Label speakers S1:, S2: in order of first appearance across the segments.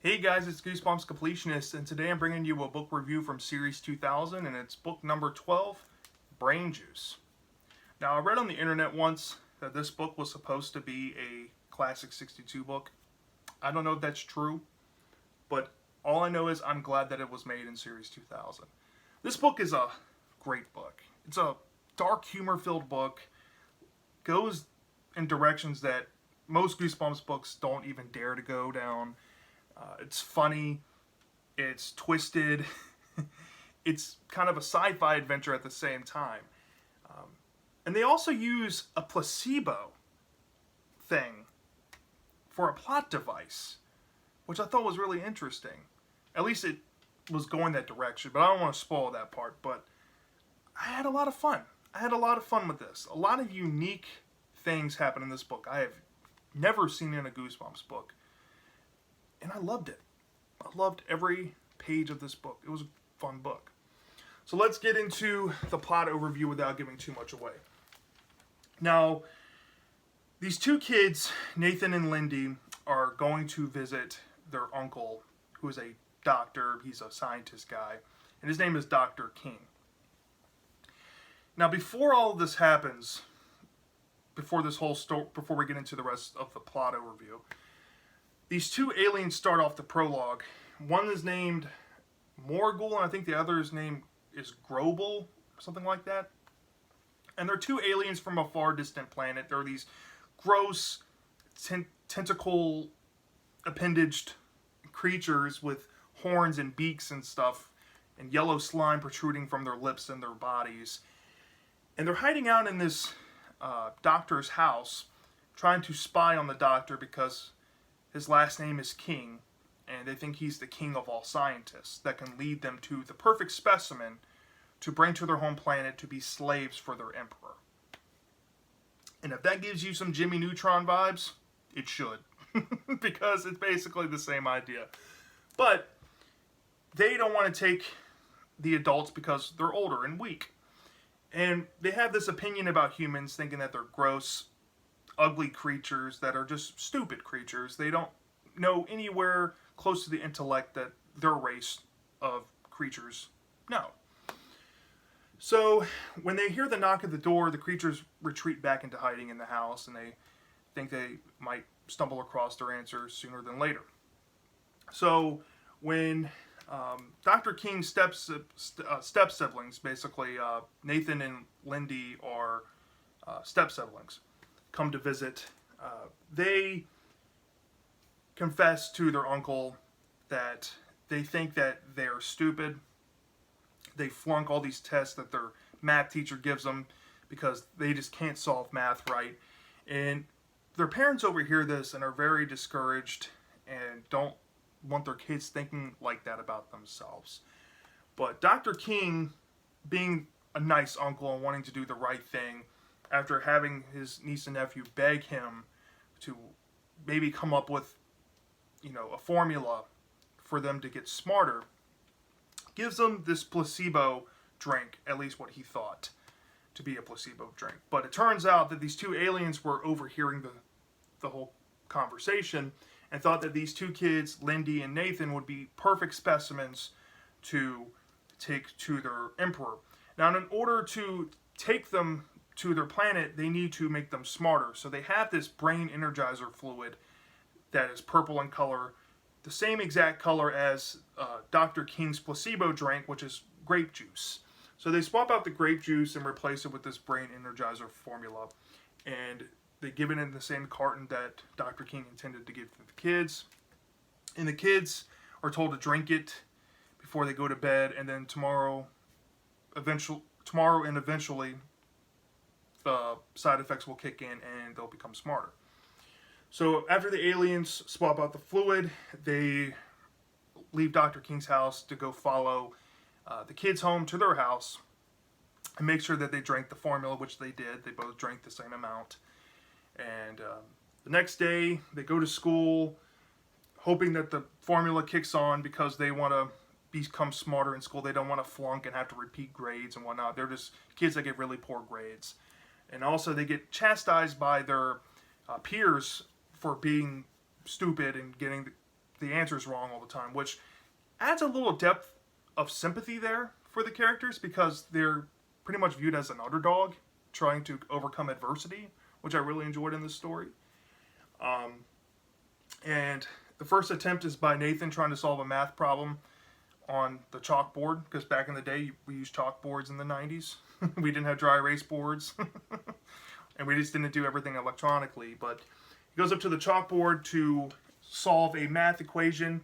S1: Hey guys, it's Goosebumps Completionist, and today I'm bringing you a book review from Series 2000, and it's book number 12, Brain Juice. Now, I read on the internet once that this book was supposed to be a classic 62 book. I don't know if that's true, but all I know is I'm glad that it was made in Series 2000. This book is a great book. It's a dark, humor-filled book, goes in directions that most Goosebumps books don't even dare to go down. It's funny, it's twisted, it's kind of a sci-fi adventure at the same time. And they also use a placebo thing for a plot device, which I thought was really interesting. At least it was going that direction, but I don't want to spoil that part. But I had a lot of fun. I had a lot of fun with this. A lot of unique things happen in this book I have never seen in a Goosebumps book. And I loved it. I loved every page of this book. It was a fun book. So let's get into the plot overview without giving too much away. Now, these two kids, Nathan and Lindy, are going to visit their uncle, who is a doctor. He's a scientist guy, and his name is Dr. King. Now, before all of this happens, before this whole story, before we get into the rest of the plot overview, these two aliens start off the prologue. One is named Morgul, and I think the other's name is Grobel, something like that. And they're two aliens from a far distant planet. They're these gross, tentacle appendaged creatures with horns and beaks and stuff, and yellow slime protruding from their lips and their bodies. And they're hiding out in this doctor's house, trying to spy on the doctor because his last name is King, and they think he's the king of all scientists that can lead them to the perfect specimen to bring to their home planet to be slaves for their emperor. And if that gives you some Jimmy Neutron vibes, it should. Because it's basically the same idea. But they don't want to take the adults because they're older and weak. And they have this opinion about humans, thinking that they're gross, ugly creatures that are just stupid creatures. They don't know anywhere close to the intellect that their race of creatures know. So when they hear the knock at the door, the creatures retreat back into hiding in the house, and they think they might stumble across their answers sooner than later. So when Dr. King's step siblings, basically Nathan and Lindy are step siblings, come to visit, they confess to their uncle that they think that they're stupid. They flunk all these tests that their math teacher gives them because they just can't solve math right. And their parents overhear this and are very discouraged and don't want their kids thinking like that about themselves. But Dr. King, being a nice uncle and wanting to do the right thing, after having his niece and nephew beg him to maybe come up with, a formula for them to get smarter, gives them this placebo drink, at least what he thought to be a placebo drink. But it turns out that these two aliens were overhearing the whole conversation and thought that these two kids, Lindy and Nathan, would be perfect specimens to take to their emperor. Now, in order to take them to their planet, they need to make them smarter. So they have this brain energizer fluid that is purple in color, the same exact color as Dr. King's placebo drink, which is grape juice. So they swap out the grape juice and replace it with this brain energizer formula. And they give it in the same carton that Dr. King intended to give to the kids. And the kids are told to drink it before they go to bed, and then tomorrow and eventually the side effects will kick in and they'll become smarter. So after the aliens swap out the fluid, they leave Dr. King's house to go follow the kids home to their house and make sure that they drank the formula, which they did. They both drank the same amount. And the next day, they go to school hoping that the formula kicks on because they want to become smarter in school. They don't want to flunk and have to repeat grades and whatnot. They're just kids that get really poor grades. And also they get chastised by their peers for being stupid and getting the answer is wrong all the time, which adds a little depth of sympathy there for the characters because they're pretty much viewed as an underdog trying to overcome adversity, which I really enjoyed in this story. And the first attempt is by Nathan trying to solve a math problem on the chalkboard, because back in the day we used chalkboards in the 90s. We didn't have dry erase boards. And we just didn't do everything electronically. But he goes up to the chalkboard to solve a math equation,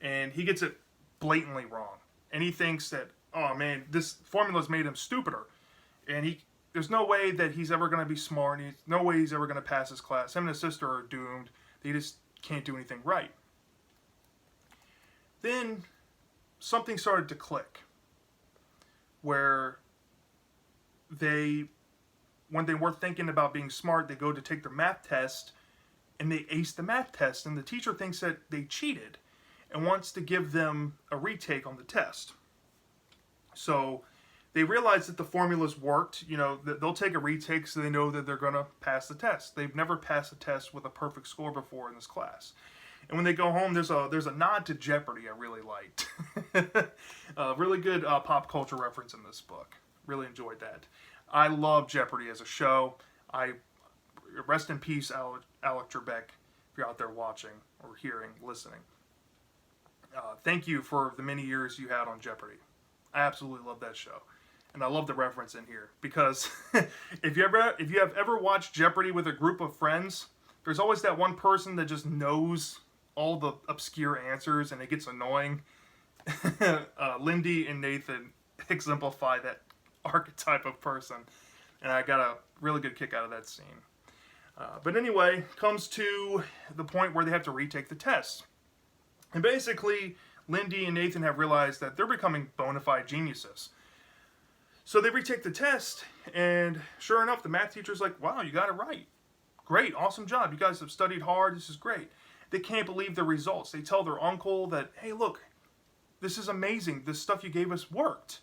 S1: and he gets it blatantly wrong. And he thinks that, oh man, this formula's made him stupider. And there's no way that he's ever going to be smart. And no way he's ever going to pass his class. Him and his sister are doomed. They just can't do anything right. Then something started to click, where when they were thinking about being smart, they go to take their math test, and they ace the math test, and the teacher thinks that they cheated and wants to give them a retake on the test. So they realize that the formulas worked. That they'll take a retake so they know that they're going to pass the test. They've never passed a test with a perfect score before in this class. And when they go home, there's a nod to Jeopardy I really liked. Really good pop culture reference in this book. Really enjoyed that. I love Jeopardy as a show. Rest in peace, Alec Trebek, if you're out there watching or hearing, listening. Thank you for the many years you had on Jeopardy. I absolutely love that show. And I love the reference in here because if you have ever watched Jeopardy with a group of friends, there's always that one person that just knows all the obscure answers, and it gets annoying. Lindy and Nathan exemplify that archetype of person, and I got a really good kick out of that scene. But anyway, comes to the point where they have to retake the test. And basically, Lindy and Nathan have realized that they're becoming bona fide geniuses. So they retake the test, and sure enough, the math teacher's like, wow, you got it right. Great, awesome job. You guys have studied hard. This is great. They can't believe the results. They tell their uncle that, hey, look, this is amazing. This stuff you gave us worked.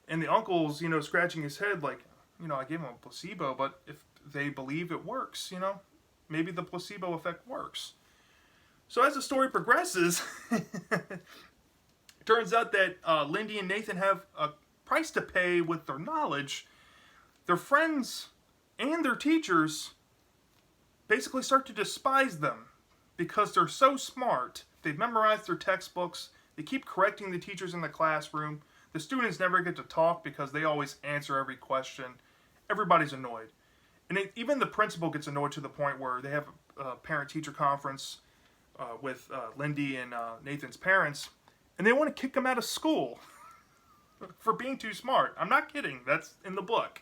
S1: And the uncle's, scratching his head like, I gave him a placebo, but if they believe it works, maybe the placebo effect works. So as the story progresses, it turns out that Lindy and Nathan have a price to pay with their knowledge. Their friends and their teachers basically start to despise them because they're so smart. They've memorized their textbooks. They keep correcting the teachers in the classroom. The students never get to talk because they always answer every question. Everybody's annoyed. And even the principal gets annoyed to the point where they have a parent-teacher conference with Lindy and Nathan's parents, and they want to kick them out of school for being too smart. I'm not kidding. That's in the book.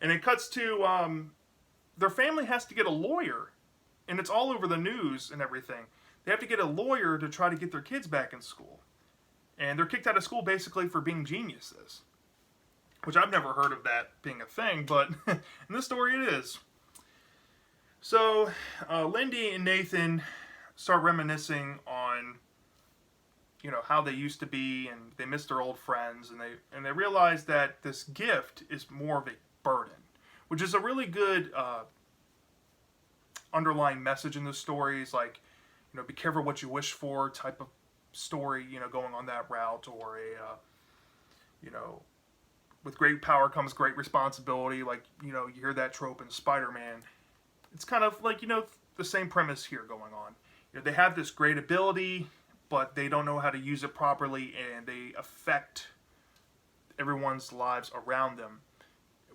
S1: And it cuts to their family has to get a lawyer, and it's all over the news and everything. They have to get a lawyer to try to get their kids back in school. And they're kicked out of school basically for being geniuses. Which I've never heard of that being a thing, but in this story it is. So Lindy and Nathan start reminiscing on, how they used to be, and they miss their old friends, and they realize that this gift is more of a burden, which is a really good underlying message in the story. Is like, be careful what you wish for type of story, going on that route, or with great power comes great responsibility. Like, you hear that trope in Spider-Man. It's kind of like, the same premise here going on. They have this great ability, but they don't know how to use it properly, and they affect everyone's lives around them,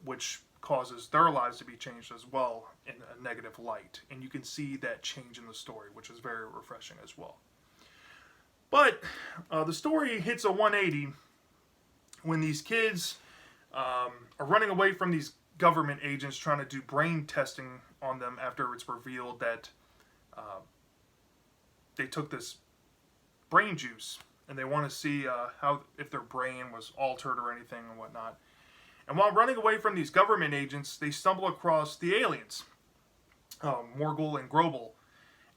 S1: which causes their lives to be changed as well in a negative light. And you can see that change in the story, which is very refreshing as well. But the story hits a 180 when these kids are running away from these government agents trying to do brain testing on them after it's revealed that they took this brain juice, and they want to see if their brain was altered or anything and whatnot. And while running away from these government agents, they stumble across the aliens, Morgul and Grobel,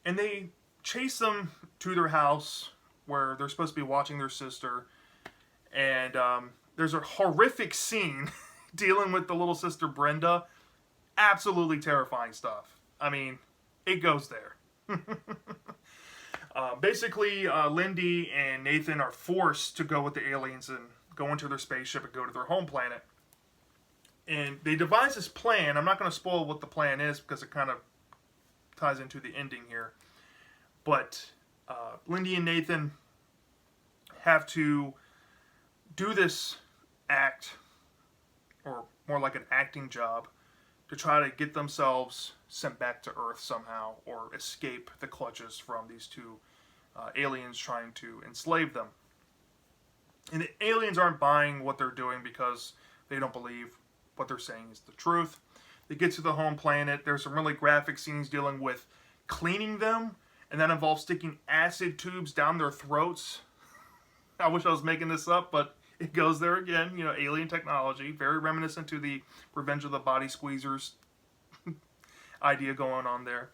S1: and they chase them to their house where they're supposed to be watching their sister. And there's a horrific scene dealing with the little sister Brenda. Absolutely terrifying stuff. I mean, it goes there. Basically, Lindy and Nathan are forced to go with the aliens and go into their spaceship and go to their home planet. And they devise this plan. I'm not going to spoil what the plan is because it kind of ties into the ending here. But Lindy and Nathan have to do this act, or more like an acting job, to try to get themselves sent back to Earth somehow, or escape the clutches from these two aliens trying to enslave them. And the aliens aren't buying what they're doing because they don't believe what they're saying is the truth. They get to the home planet. There's some really graphic scenes dealing with cleaning them, and that involves sticking acid tubes down their throats. I wish I was making this up, but it goes there again. You know, alien technology, very reminiscent to the Revenge of the Body Squeezers idea going on there.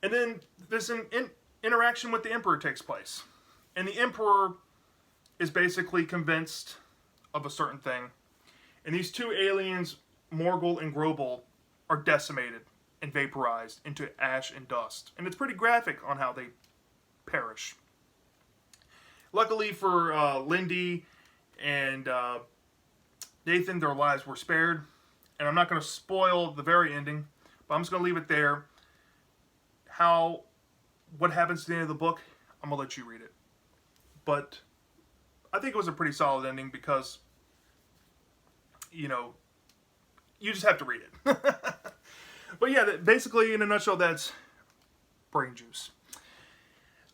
S1: And then this interaction with the Emperor takes place. And the Emperor is basically convinced of a certain thing. And these two aliens, Morgul and Grobel, are decimated and vaporized into ash and dust. And it's pretty graphic on how they perish. Luckily for Lindy and Nathan, their lives were spared. And I'm not going to spoil the very ending, but I'm just going to leave it there. What happens to the end of the book, I'm going to let you read it. But I think it was a pretty solid ending because, you know, you just have to read it. But yeah, basically, in a nutshell, that's Brain Juice.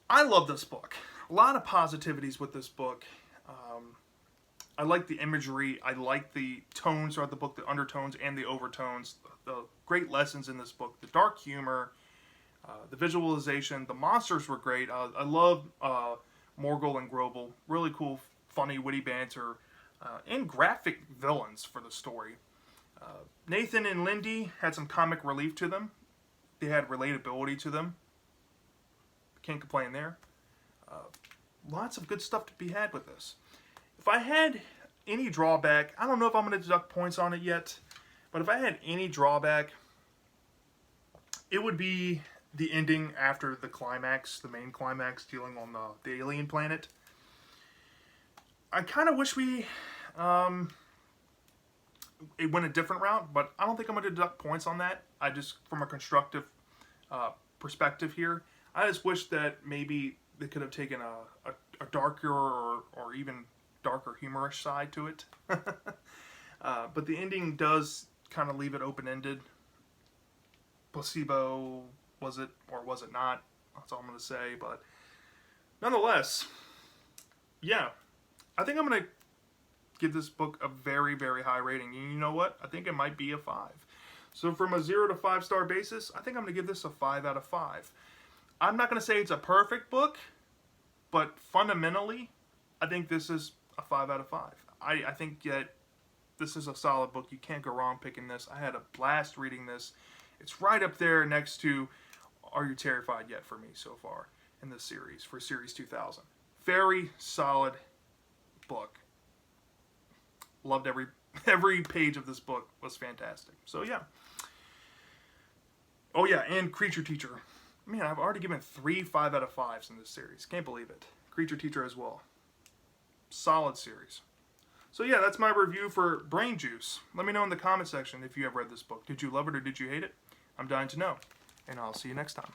S1: I love this book. A lot of positivities with this book. I like the imagery. I like the tones throughout the book, the undertones and the overtones. The great lessons in this book. The dark humor, the visualization. The monsters were great. I love Morgul and Grobel. Really cool, funny, witty banter. And graphic villains for the story. Nathan and Lindy had some comic relief to them. They had relatability to them. Can't complain there. Lots of good stuff to be had with this. If I had any drawback, I don't know if I'm going to deduct points on it yet, but if I had any drawback, it would be the ending after the climax, the main climax dealing on the alien planet. I kind of wish it went a different route, but I don't think I'm going to deduct points on that. I just, from a constructive perspective here, I just wish that maybe they could have taken a darker or even darker humorous side to it. But the ending does kind of leave it open-ended. Placebo, was it or was it not? That's all I'm going to say. But nonetheless, yeah, I think I'm going to give this book a very, very high rating. And you know what? I think it might be a 5. So from a 0 to 5 star basis, I think I'm going to give this a 5 out of 5. I'm not going to say it's a perfect book, but fundamentally, I think this is a 5 out of 5. I think that this is a solid book. You can't go wrong picking this. I had a blast reading this. It's right up there next to Are You Terrified Yet for me so far in this series, for Series 2000. Very solid book. Loved every page of this book. Was fantastic. So yeah. Oh yeah, and Creature Teacher. Man, I've already given 3 5 out of 5s in this series. Can't believe it. Creature Teacher as well. Solid series. So yeah, that's my review for Brain Juice. Let me know in the comment section if you have read this book. Did you love it or did you hate it? I'm dying to know. And I'll see you next time.